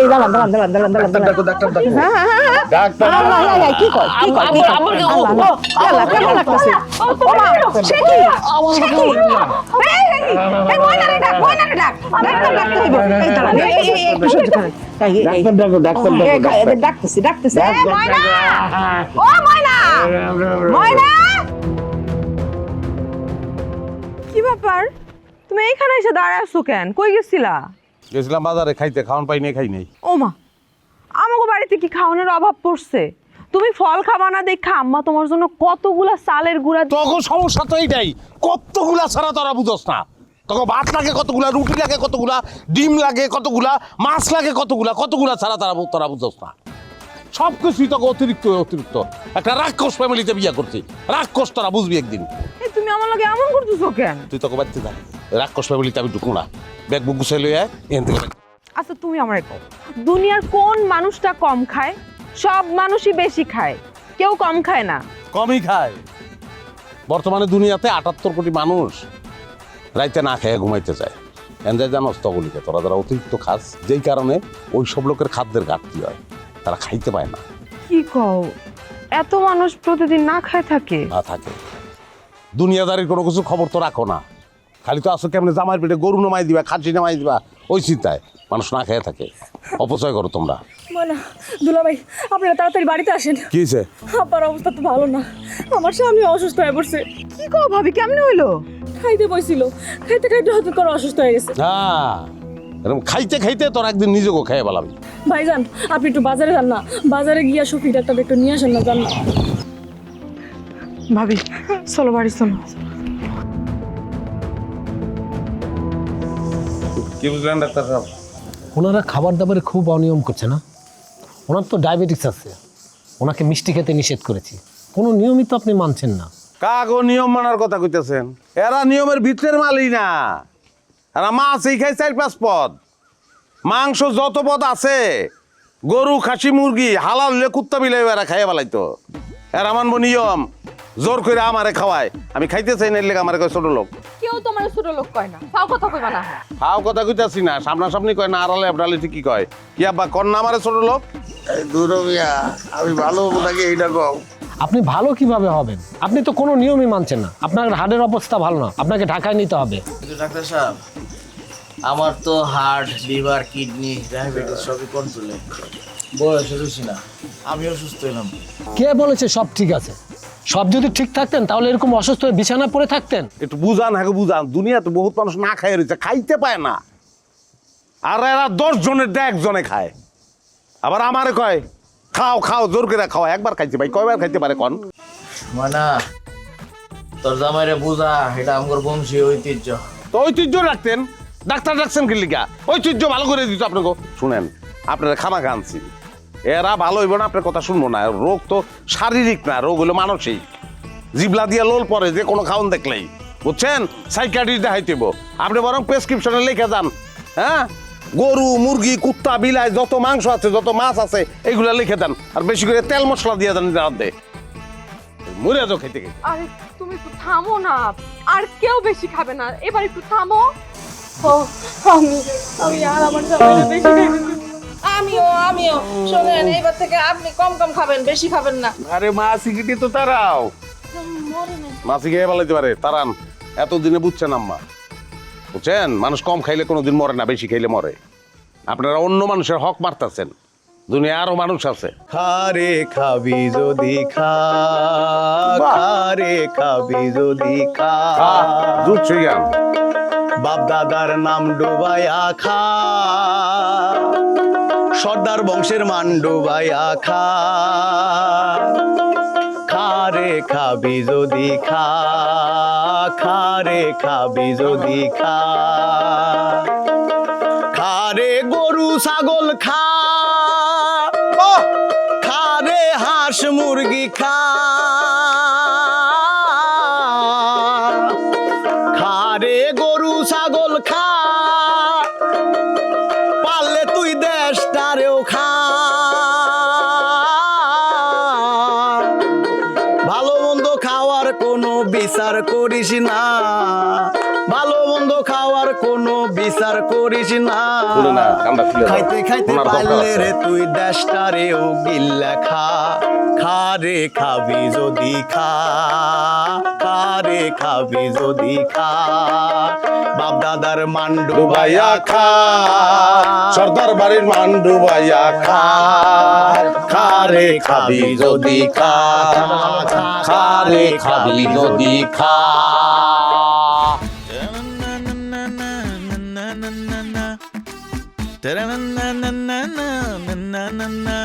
এই দাঁড়ান দাঁড়ান দাঁড়ান দাঁড়ান দাঁড়ান দাঁড়ান। হ্যাঁ হ্যাঁ হ্যাঁ ডাক্তার আল্লাহ, এই কি কয়? কি কয়? কি কয়? আল্লাহ, কেমন লাগতেছে? ও মা, সে কি? সে কি? এই ময়নারে ডাক, ময়নারে ডাক। ডাক্তার ডাকতে হইব। এই দাঁড়ান, এই একটু সহ্য করেন। ডাক্তার ডাকো, ডাক্তার ডাকো। ডাকতেছি ডাকতেছি। এই ময়না, ও ময়না, ময়না। কি ব্যাপার? তুমি এখানে এসে দাঁড়ায় আছো কেন? কই গেছিলা? গেছিলাম বাজারে খাইতে, খাওয়ান পাই নাই, খাই নাই। ও মা, আমাগো বাড়িতে কি খাওয়ানোর অভাব পড়ছে? তুমি ফল খাবা না দেখা আম্মা তোমার জন্য কতগুলা চালের গুঁড়া তখন সমস্যা তো এইটাই, কতগুলা ছাড়া তোরা বুঝস না। তখন ভাত লাগে কতগুলা, রুটি লাগে কতগুলা, ডিম লাগে কতগুলা, মাছ লাগে কতগুলা, কতগুলা ছাড়া তোরা বুঝস না। সব কিছুই তোকে অতিরিক্ত অতিরিক্ত। একটা রাক্ষস ফ্যামিলিতে বিয়ে করছি, রাক্ষস তোরা বুঝবি একদিন। এই তুমি আমার লগে এমন করতেছো কেন? তুই তোকে বাড়তে যা, রাক্ষস ফ্যামিলিতে আমি ঢুকবো না। ব্যাগ বুক গুছাই লইয়া এখান থেকে বাইর। আচ্ছা তুমি আমারে কও, দুনিয়ার কোন মানুষটা কম খায়? সব মানুষই বেশি খায়, কেউ কম খায় না। কমই খায়। বর্তমানে দুনিয়াতে 78 কোটি মানুষ রাইতে না খেয়ে ঘুমাইতে চায়। এনজায় জানোস তগলিকে তোরা যারা অতিরিক্ত খাস, যেই কারণে ওই সব লোকের খাদ্যের ঘাটতি হয়, তারা খাইতে পায় না। কি কও, এত মানুষ প্রতিদিন না খায় থাকে? না থাকে। দুনিয়াদারির কোনো কিছু খবর তো রাখো না, খালি তো আসো কেমনে জামাইয়ের পেটে গরু নামাই দিবা, খাসি নামাই দিবা, ওই চিন্তায় মানুষ না খেয়ে থাকে। অপচয় করো তোমরা। ময়না, দুলা ভাই, আপনারা তাড়াতাড়ি বাড়িতে আসেন। কি হয়েছে? আব্বার অবস্থা তো ভালো না, আমার স্বামী অসুস্থ হয়ে পড়ছে। কি কও ভাবি, কেমনে হইলো? খাইতে বইছিল, খাইতে খাইতে হঠাৎ করে অসুস্থ হয়ে গেছে। হ্যাঁ, এরকম খাইতে খাইতে তোর একদিন নিজেকেও খেয়ে বলাবি। ভাইজান, আপনি একটু বাজারে যান না, বাজারে গিয়া শফিক ডাক্তার একটু নিয়ে আসেন না, যান না। ভাবি চলো বাড়ি চলো। কি বুঝলেন ডাক্তার সাহেব? ওনারা খাবার দাবারে খুব অনিয়ম করছে না? ওনার তো ডায়াবেটিস আছে, ওনাকে মিষ্টি খেতে নিষেধ করেছি, কোনো নিয়মিত আপনি মানছেন না। কাগো নিয়ম মানার কথা কইতেছেন? এরা নিয়মের ভিতরের মালই না। এরা মাছ এই খাই 4-5 পদ, মাংস যত পদ আছে, গরু খাসি মুরগি হালাল হলে কুত্তা বিলাই এরা খাইয়ে বেলাইতো। এরা মানবো নিয়ম, জোর করে আমারে খাওয়ায়, আমি খাইতে চাই না, লেগে আমারে কয় ছোট লোক। কেউ তোমার ছোট লোক কয় না, ফাও কথা কইবা না। ফাও কথা কইতাছি না, সামনাসামনি কয় না, আড়ালে আবডালে ঠিকই কয়। কি আব্বা কর না আমারে ছোট লোক? আমি ভালো নাকি এইটা কম? আপনি ভালো কিভাবে হবেন? আপনি তো কোনো নিয়মই মানছেন না, আপনার হার্টের অবস্থা ভালো না, আপনাকে ঢাকায় নিতে হবে। কিন্তু ডাক্তার সাহেব, আমার তো হার্ট, লিভার, কিডনি, ডায়াবেটিস সবই কন্ট্রোলে, বয়স হয়েছি না, আমিও সুস্থ হলাম। কে বলেছে সব ঠিক আছে? সব যদি ঠিক থাকতেন তাহলে এরকম অসুস্থ হয়ে বিছানায় পড়ে থাকতেন। একটু বুঝান, হ্যাঁ বুঝান, দুনিয়াতে বহুত মানুষ না খায় রয়েছে, খাইতে পায় না। আর এরা 10 জনের 1 জনে খায়। আবার আমারে কয় খাও খাও, জোর করে খাও। একবার খাইতে ভাই, কয়বার খাইতে পারে কন? মানে তোর জামাইরে বুঝা, এটা আমার বংশীয় ঐতিহ্য। তো ঐতিহ্য রাখতেন, ডাক্তার ডাকছেন কি লিগা? ঐতিহ্য ভালো করে দিত আপনাকে। শুনেন, আপনারা খামা আনছি, এরা ভালো হইব না, আপনার কথা শুনবো না। রোগ তো শারীরিক না, রোগ হলো মানসিক। জিবলা দিয়ে লোল পরে যে কোনো খাওন দেখলেই, বুঝছেন? সাইকিয়াট্রিস্ট দেখাইতেব। আপনি বরং প্রেসক্রিপশনে লিখে যান, হ্যাঁ, গরু মুরগি কুত্তা বিলাই যত মাংস আছে যত মাছ আছে এইগুলা লিখে দেন, আর বেশি করে তেল মশলা দিয়ে দেন রাতে, মরে যাও খেতে খেতে। আরে তুমি একটু থামো না, আর কেউ বেশি খাবে না, এবার একটু থামো। আমি আর আমার জামাইরে বেশি খাইতেছি। আমিও শোনেন, এইবার থেকে আপনি কম কম খাবেন, বেশি খাবেন না। আরে মাছি গিটি তো তারাও মাছি খেয়ে ফেলাইতে পারে, তারান। এতদিনে বুঝছেন আম্মা, বুঝছেন? মানুষ কম খাইলে কোনোদিন মরে না, বেশি খাইলে মরে। আপনারা অন্য মানুষের হক মারতেছেন, দুনিয়া আরো মানুষ আছে। খারে খাবি যদি খা, খারে খাবি যদি খা, দুধ গান বাপ দাদার নাম ডুবাইয়া খা, সর্দার বংশের মান ডুবাইয়া খা, খারে খাবি যদি খা, খারে খাবি যদি খা, খারে গরু ছাগল খা, খারে হাঁস মুরগি খা, খারে গরু ছাগল খা, পারলে তুই দেশটারেও খা। ভালো মন্দ খাওয়ার কোনো বিচার করিস না, ভালো মন্দ খাওয়ার কোনো বিচার করিস না, খুলে না, কানটা খুলে দাও। খাইতে খাইতে ওনার দরকার পারলে আছে। রে তুই দেশটারেও গিল্লা খা, খারে খাবি যদি খা, খারে খাবি যদি খা, বাপ দাদার মান্ডু ডুবাইয়া খা, সর্দার বাড়ির মান ডুবাইয়া খা, খারে খাবি যদি খা, খারে খাবি যদি খা। না